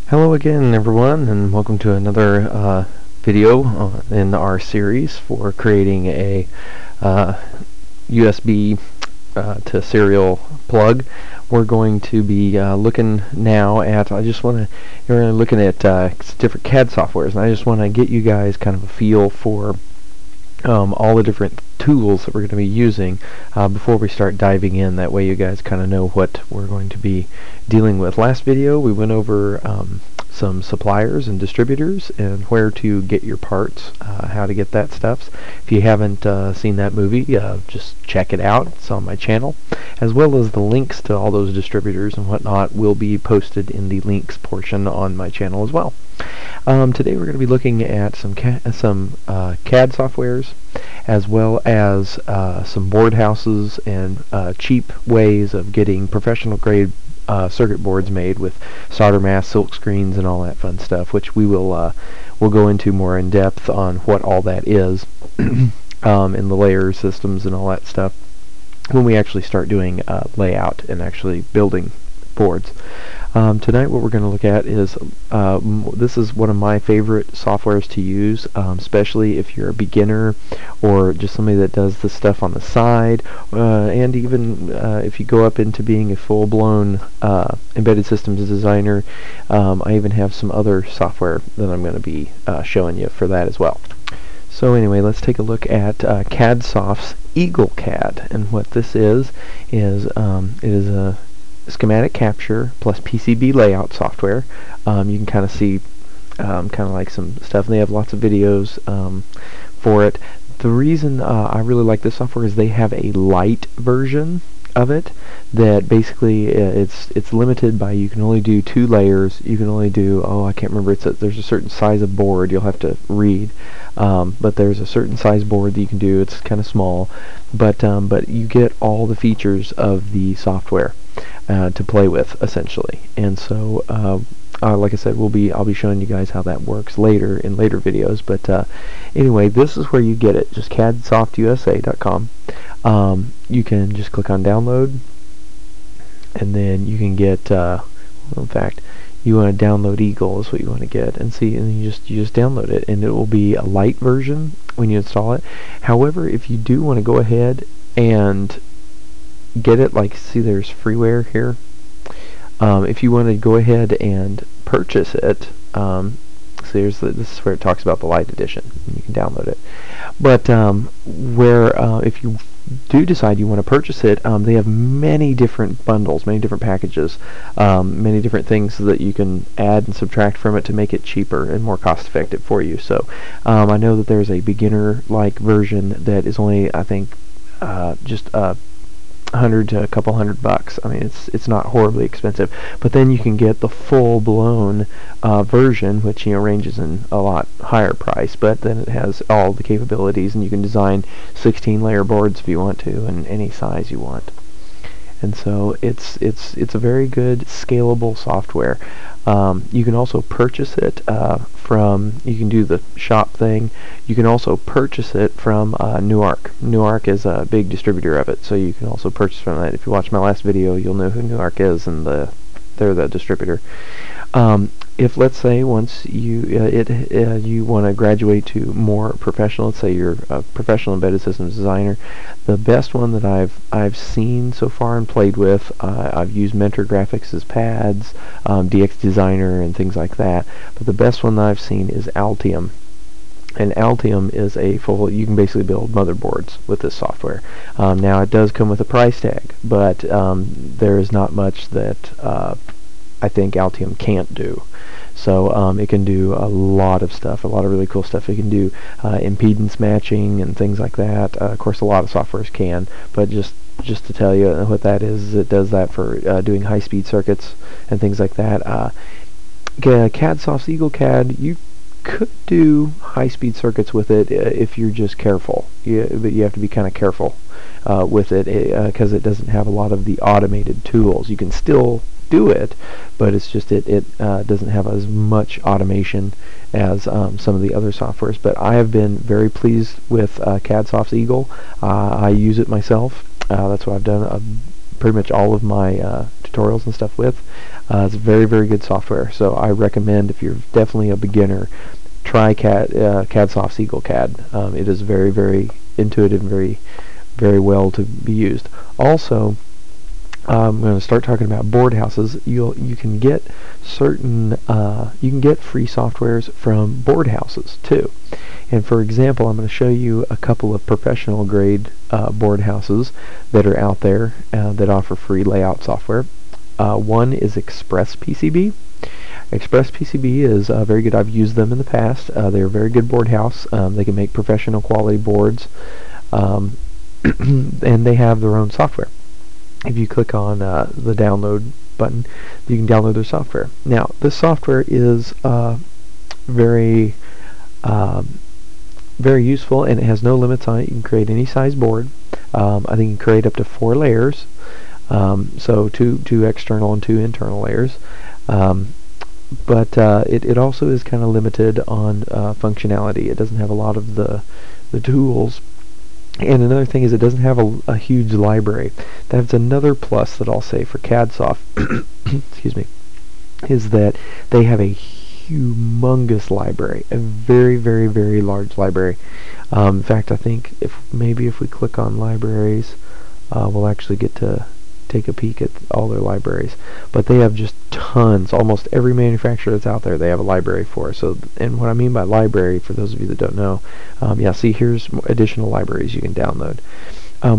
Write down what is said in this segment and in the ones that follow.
Hello again, everyone, and welcome to another video in our series for creating a USB to serial plug. We're going to be looking now at, you're looking at different CAD softwares, and I just want to get you guys kind of a feel for all the different tools that we're going to be using before we start diving in. That way you guys kind of know what we're going to be dealing with. Last video we went over some suppliers and distributors and where to get your parts, how to get that stuff. If you haven't seen that movie, just check it out. It's on my channel, as well as the links to all those distributors and whatnot will be posted in the links portion on my channel as well. Today we're going to be looking at some CAD softwares, as well as some board houses and cheap ways of getting professional grade circuit boards made with solder mask, silk screens, and all that fun stuff, which we'll go into more in depth on what all that is and the layer systems and all that stuff when we actually start doing layout and actually building boards. Tonight what we're going to look at is, this is one of my favorite softwares to use, especially if you're a beginner or just somebody that does this stuff on the side, and even if you go up into being a full-blown embedded systems designer. I even have some other software that I'm going to be showing you for that as well. So anyway, let's take a look at CADSoft's EagleCAD, and what this is it is a schematic capture plus PCB layout software. You can kind of see kind of like some stuff, and they have lots of videos for it. The reason I really like this software is they have a light version of it that basically it's limited by, you can only do 2 layers. You can only do, I can't remember, there's a certain size of board you'll have to read, but there's a certain size board that you can do. It's kind of small, but you get all the features of the software to play with, essentially. And so like I said, I'll be showing you guys how that works later in later videos. But anyway, this is where you get it. Just CADSoftUSA.com. You can just click on download, and then you can get, in fact, you want to download Eagle is what you want to get, and see, and you just download it, and it will be a light version when you install it. However, if you do want to go ahead and get it, like, see, there's freeware here. If you want to go ahead and purchase it, so this is where it talks about the light edition. You can download it. But if you do decide you want to purchase it, they have many different bundles, many different packages, many different things that you can add and subtract from it to make it cheaper and more cost effective for you. So I know that there's a beginner like version that is only, I think, just $100 to a couple $100. I mean, it's not horribly expensive, but then you can get the full-blown version, which ranges in a lot higher price, but then it has all the capabilities, and you can design 16-layer boards if you want to, and any size you want. And so it's a very good scalable software. You can also purchase it you can do the shop thing. You can also purchase it from Nuark. Nuark is a big distributor of it, so you can also purchase from that. If you watch my last video, you'll know who Nuark is, and they're the distributor. If, let's say, once you want to graduate to more professional, let's say you're a professional embedded systems designer, the best one that I've seen so far and played with, I've used Mentor Graphics as pads, DX Designer, and things like that, but the best one that I've seen is Altium. And Altium is you can basically build motherboards with this software. Now, it does come with a price tag, but there is not much that I think Altium can't do. So it can do a lot of stuff, a lot of really cool stuff. It can do impedance matching and things like that. Of course, a lot of softwares can, but just to tell you what that is, it does that for doing high-speed circuits and things like that. CADSoft's EagleCAD, you could do high-speed circuits with it if you're just careful. But you have to be kind of careful with it because it doesn't have a lot of the automated tools. You can still do it, but it's just it doesn't have as much automation as some of the other softwares. But I have been very pleased with CADSoft's Eagle. I use it myself. That's what I've done. Pretty much all of my tutorials and stuff with. It's very, very good software, so I recommend, if you're definitely a beginner, try CADSoft's EagleCAD. It is very, very intuitive and very, very well to be used. Also, I'm going to start talking about board houses. You can get certain you can get free softwares from board houses too. And for example, I'm going to show you a couple of professional grade board houses that are out there that offer free layout software. One is ExpressPCB. ExpressPCB is very good. I've used them in the past. They're a very good board house. They can make professional quality boards, and they have their own software. If you click on the download button, you can download their software. Now, this software is very very useful, and it has no limits on it. You can create any size board. I think you can create up to 4 layers, so two external and 2 internal layers. But it also is kind of limited on functionality. It doesn't have a lot of the tools. And another thing is, it doesn't have a huge library. That's another plus that I'll say for CADSoft, excuse me, is that they have a humongous library, a very, very, very large library. In fact, I think if we click on libraries, we'll actually get to take a peek at all their libraries. But they have just tons. Almost every manufacturer that's out there, they have a library for. So, and what I mean by library, for those of you that don't know, yeah, see, here's additional libraries you can download.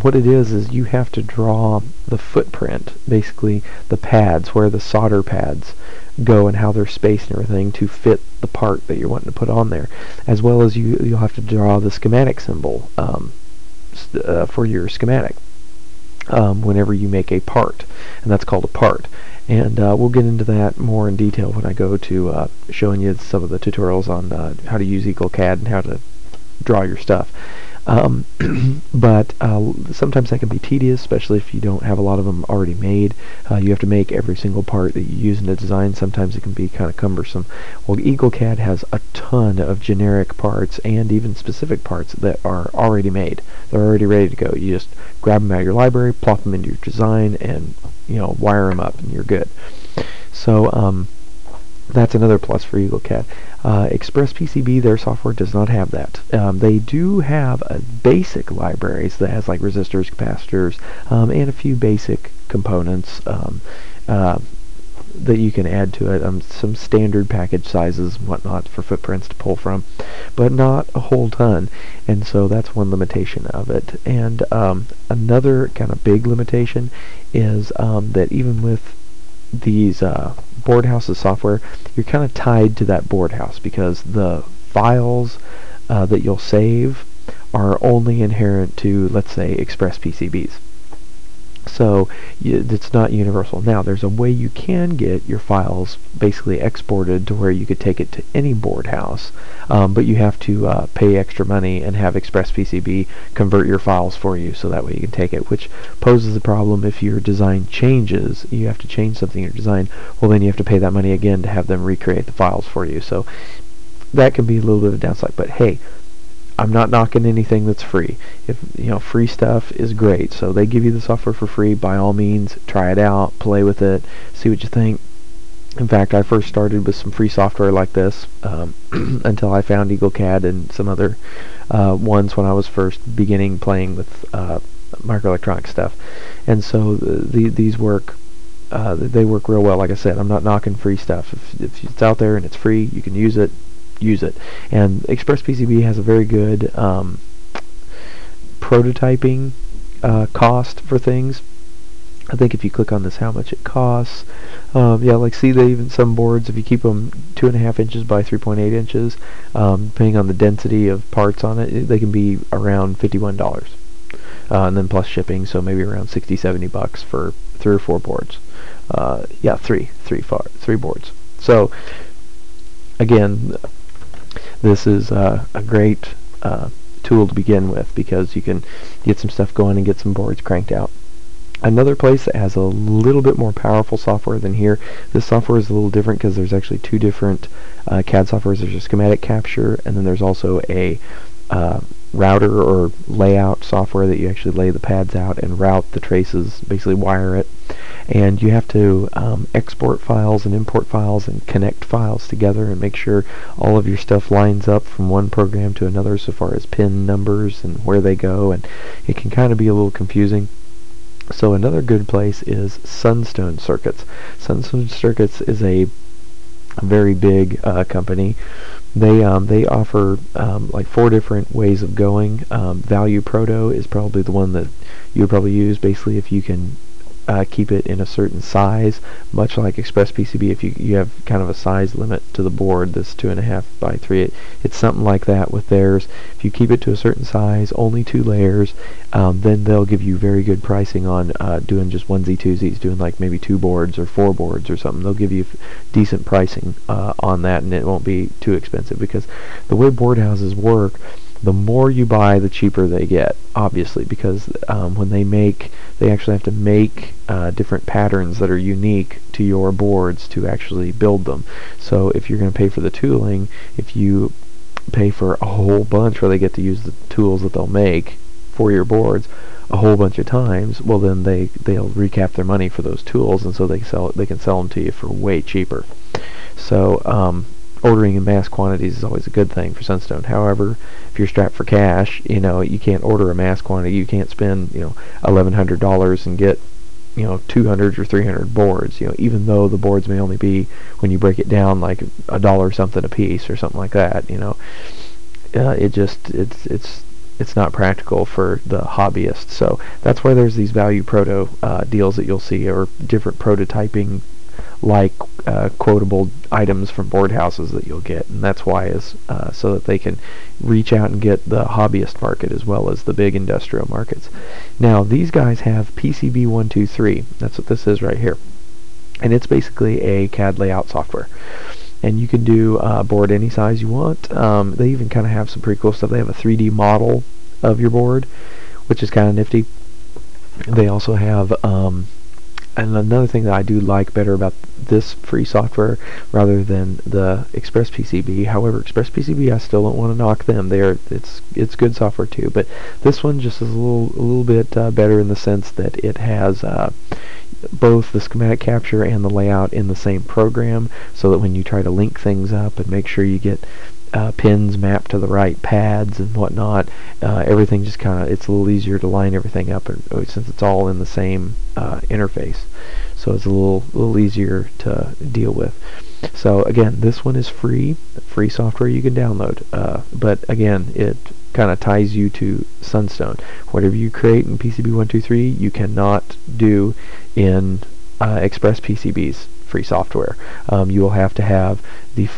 What it is you have to draw the footprint, basically the pads, where the solder pads go and how they're spaced and everything to fit the part that you're wanting to put on there, as well as you'll have to draw the schematic symbol for your schematic whenever you make a part, and that's called a part. And we'll get into that more in detail when I go to showing you some of the tutorials on how to use EagleCAD and how to draw your stuff. But sometimes that can be tedious, especially if you don't have a lot of them already made. You have to make every single part that you use in a design. Sometimes it can be kind of cumbersome. Well, EagleCAD has a ton of generic parts and even specific parts that are already made. They're already ready to go. You just grab them out of your library, plop them into your design, and wire them up, and you're good. So that's another plus for EagleCAD. ExpressPCB, their software does not have that. They do have basic libraries that has like resistors, capacitors, and a few basic components that you can add to it. Some standard package sizes and whatnot for footprints to pull from, but not a whole ton. And so that's one limitation of it. And another kind of big limitation is that even with these board houses software, you're kind of tied to that board house, because the files that you'll save are only inherent to, let's say, ExpressPCBs. So it's not universal. Now, there's a way you can get your files basically exported to where you could take it to any board house, but you have to pay extra money and have ExpressPCB convert your files for you, so that way you can take it, which poses a problem if your design changes. You have to change something in your design, well, then you have to pay that money again to have them recreate the files for you. So that can be a little bit of a downside. But hey, I'm not knocking anything that's free. If free stuff is great. So they give you the software for free. By all means, try it out, play with it, see what you think. In fact, I first started with some free software like this until I found EagleCAD and some other ones when I was first beginning playing with microelectronic stuff. And so these work. They work real well. Like I said, I'm not knocking free stuff. If it's out there and it's free, you can use it. Use it. And ExpressPCB has a very good prototyping cost for things. I think if you click on this, how much it costs, yeah, like see, they even some boards, if you keep them 2.5 inches by 3.8 inches, depending on the density of parts on it, they can be around $51, and then plus shipping, so maybe around $60-70 for 3 or 4 boards. Yeah, three boards. So again, this is a great tool to begin with, because you can get some stuff going and get some boards cranked out. Another place that has a little bit more powerful software than here, this software is a little different because there's actually 2 different CAD softwares. There's a schematic capture, and then there's also a router or layout software that you actually lay the pads out and route the traces, basically wire it. And you have to export files and import files and connect files together and make sure all of your stuff lines up from one program to another so far as pin numbers and where they go, and it can kind of be a little confusing. So another good place is Sunstone Circuits. Sunstone Circuits is a very big company. They offer like 4 different ways of going. Value Proto is probably the one that you would probably use. Basically, if you can keep it in a certain size, much like ExpressPCB, if you have kind of a size limit to the board, this 2.5 by 3, it's something like that with theirs. If you keep it to a certain size, only 2 layers, then they'll give you very good pricing on doing just onesie twosies, doing like maybe 2 boards or 4 boards or something. They'll give you decent pricing on that, and it won't be too expensive, because the way board houses work, the more you buy, the cheaper they get, obviously, because when they actually have to make different patterns that are unique to your boards to actually build them. So if you're going to pay for the tooling, if you pay for a whole bunch where they get to use the tools that they'll make for your boards a whole bunch of times, well then they'll recap their money for those tools, and so they can sell them to you for way cheaper. So ordering in mass quantities is always a good thing for Sunstone. However, if you're strapped for cash, you can't order a mass quantity. You can't spend $1,100 and get 200 or 300 boards. Even though the boards may only be, when you break it down, like $1 something a piece or something like that. It's not practical for the hobbyist. So that's why there's these Value Proto deals that you'll see, or different prototyping like quotable items from board houses that you'll get, and that's why is so that they can reach out and get the hobbyist market as well as the big industrial markets. Now these guys have PCB 123. That's what this is right here, and it's basically a CAD layout software, and you can do board any size you want. They even kind of have some pretty cool stuff. They have a 3D model of your board, which is kind of nifty. They also have and another thing that I do like better about this free software rather than the ExpressPCB, however, ExpressPCB, I still don't want to knock them. It's good software too, but this one just is a little bit better in the sense that it has both the schematic capture and the layout in the same program, so that when you try to link things up and make sure you get pins mapped to the right pads and whatnot, everything just it's a little easier to line everything up, since it's all in the same interface. So it's a little easier to deal with. So again, this one is free software you can download, but again, it kind of ties you to Sunstone. Whatever you create in PCB 123, you cannot do in ExpressPCB's free software. You will have to have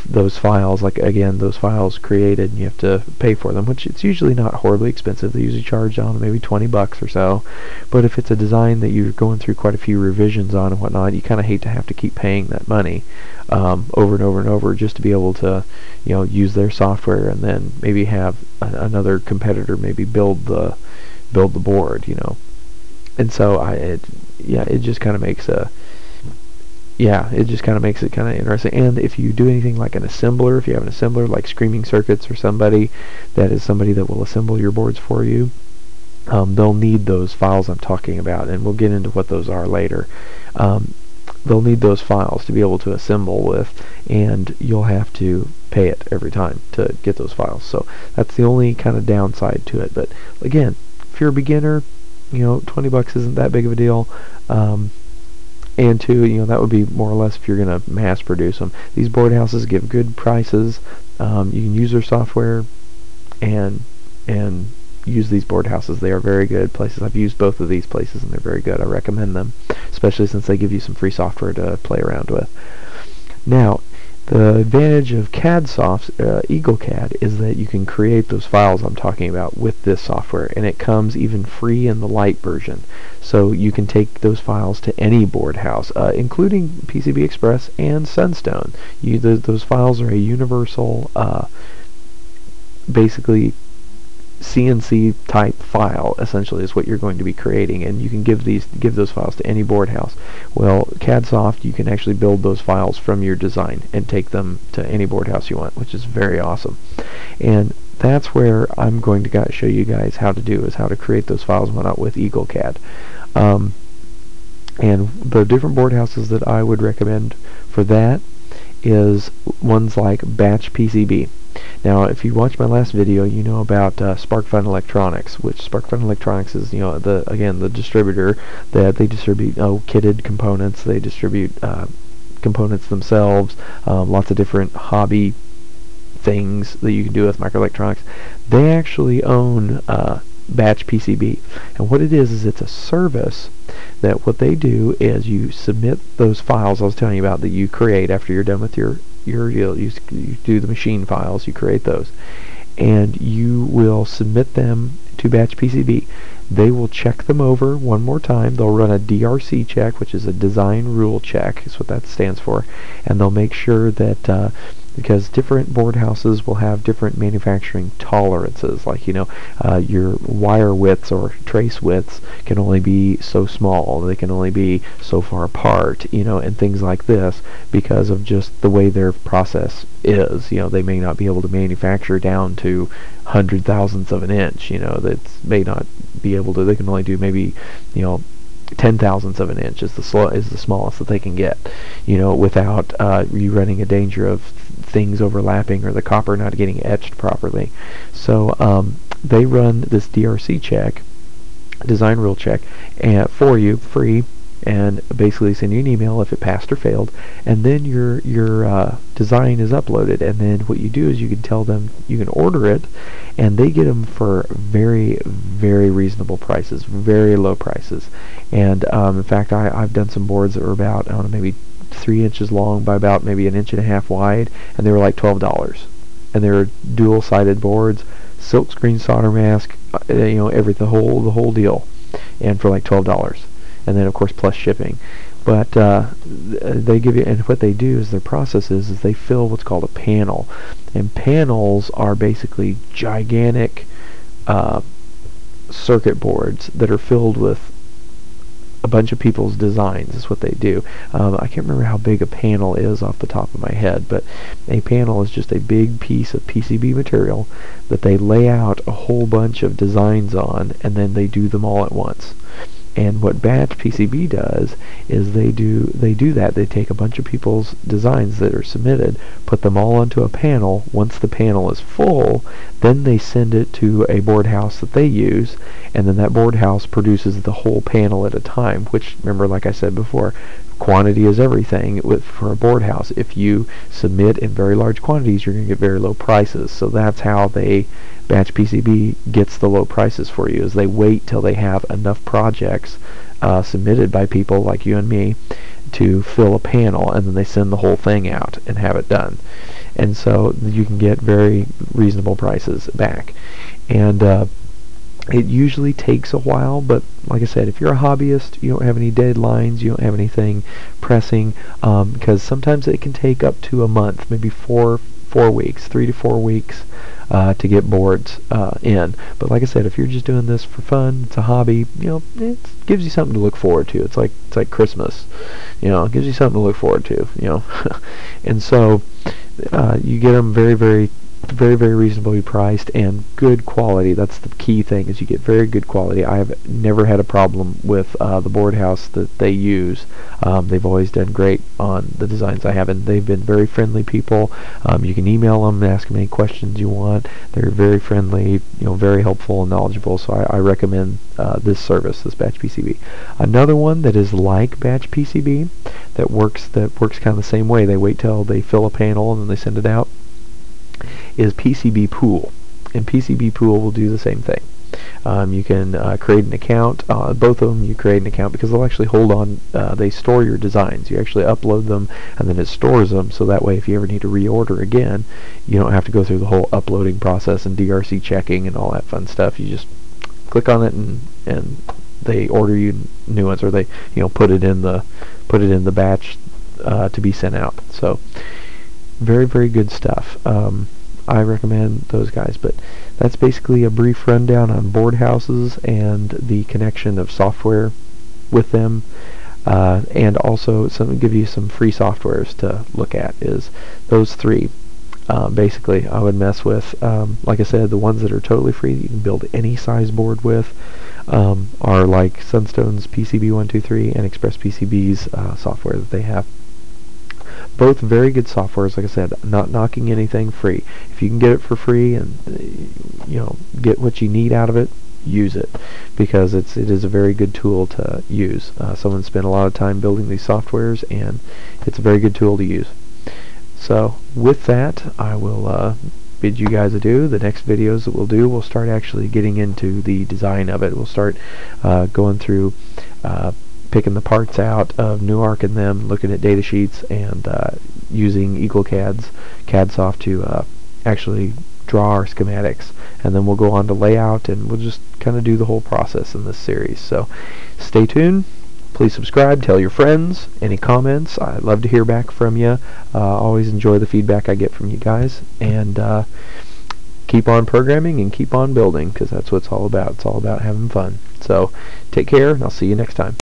those files, those files created, and you have to pay for them, which it's usually not horribly expensive. They usually charge on maybe $20 or so. But if it's a design that you're going through quite a few revisions on and whatnot, you kind of hate to have to keep paying that money over and over and over just to be able to use their software, and then maybe have another competitor maybe build the board, And so it just kind of makes it kind of interesting. And if you do anything like an assembler, if you have an assembler like Screaming Circuits or somebody that will assemble your boards for you, they'll need those files I'm talking about, and we'll get into what those are later. They'll need those files to be able to assemble with, and you'll have to pay it every time to get those files. So that's the only kind of downside to it. But again, if you're a beginner, $20 isn't that big of a deal. And two, that would be more or less if you're going to mass produce them. These board houses give good prices. You can use their software and use these board houses. They are very good places. I've used both of these places, and they're very good. I recommend them, especially since they give you some free software to play around with. Now, the advantage of CADSoft's EagleCAD is that you can create those files I'm talking about with this software, and it comes even free in the light version. So you can take those files to any board house, including PCB Express and Sunstone. Those files are a universal, basically CNC type file, essentially, is what you're going to be creating, and you can give those files to any board house. Well, CADSoft, you can actually build those files from your design and take them to any board house you want, which is very awesome. And that's where I'm going to show you guys how to do, is how to create those files and whatnot with EagleCAD. And the different board houses that I would recommend for that is ones like PCB. Now, if you watched my last video, you know about SparkFun Electronics, which SparkFun Electronics is, the distributor that they distribute kitted components. They distribute components themselves, lots of different hobby things that you can do with microelectronics. They actually own PCB, and what it is it's a service that what they do is you submit those files I was telling you about that you create after you're done with your deal. You do the machine files, you create those, and you will submit them to PCB. They will check them over one more time. They'll run a DRC check, which is a design rule check, is what that stands for, and they'll make sure that because different board houses will have different manufacturing tolerances, like your wire widths or trace widths can only be so small, they can only be so far apart, and things like this, because of just the way their process is. They may not be able to manufacture down to 100,000ths of an inch. That may not be able to. They can only do maybe 10,000ths of an inch is the smallest that they can get, without you running a danger of things overlapping or the copper not getting etched properly. So they run this DRC check, design rule check, for you free, and basically send you an email if it passed or failed, and then your design is uploaded, and then what you do is you can tell them you can order it, and they get them for very, very reasonable prices, very low prices. And in fact, I've done some boards that were about, I don't know, maybe 3 inches long by about maybe 1.5 inches wide, and they were like $12, and they were dual-sided boards, silkscreen solder mask, the whole deal, and for like $12. And then of course plus shipping. But they give you, and what they do is their process is they fill what's called a panel, and panels are basically gigantic circuit boards that are filled with a bunch of people's designs. Is what they do. I can't remember how big a panel is off the top of my head, but a panel is just a big piece of PCB material that they lay out a whole bunch of designs on, and then they do them all at once. And what PCB does is they do that. They take a bunch of people's designs that are submitted, put them all onto a panel. Once the panel is full, then they send it to a board house that they use, and then that board house produces the whole panel at a time, which, remember, like I said before, quantity is everything for a board house. If you submit in very large quantities, you're going to get very low prices. So that's how PCB gets the low prices for you, is they wait till they have enough projects submitted by people like you and me to fill a panel, and then they send the whole thing out and have it done. And so you can get very reasonable prices back. And it usually takes a while, but like I said, if you're a hobbyist, you don't have any deadlines, you don't have anything pressing, because sometimes it can take up to a month, maybe 4 weeks, 3 to 4 weeks to get boards in. But like I said, if you're just doing this for fun, it's a hobby, it gives you something to look forward to. It's like Christmas, it gives you something to look forward to, and so you get them very, very, very, very reasonably priced and good quality. That's the key thing, is you get very good quality. I have never had a problem with the board house that they use. They've always done great on the designs I have, and they've been very friendly people. You can email them and ask them any questions you want. They're very friendly, very helpful and knowledgeable, so I recommend this service, this PCB. Another one that is like PCB that works kind of the same way, they wait till they fill a panel and then they send it out, is PCB Pool. And PCB Pool will do the same thing. You can create an account. Both of them you create an account, because they'll actually hold on, they store your designs. You actually upload them, and then it stores them, so that way if you ever need to reorder again, you don't have to go through the whole uploading process and DRC checking and all that fun stuff. You just click on it and they order you new ones, or they put it in the batch to be sent out. So very, very good stuff. I recommend those guys. But that's basically a brief rundown on board houses and the connection of software with them, and also give you some free softwares to look at. Is those three: basically I would mess with, like I said, the ones that are totally free that you can build any size board with are like Sunstone's PCB 123 and ExpressPCB's software that they have. Both very good softwares, like I said, not knocking anything free. If you can get it for free and get what you need out of it, use it, because it is a very good tool to use. Someone spent a lot of time building these softwares, and it's a very good tool to use. So with that, I will bid you guys adieu. The next videos that we'll do, we'll start actually getting into the design of it. We'll start going through picking the parts out of Newark and them, looking at data sheets, and using CADSoft to actually draw our schematics. And then we'll go on to layout, and we'll just kind of do the whole process in this series. So stay tuned. Please subscribe, tell your friends, any comments. I'd love to hear back from you. Always enjoy the feedback I get from you guys. And keep on programming and keep on building, because that's what it's all about. It's all about having fun. So take care, and I'll see you next time.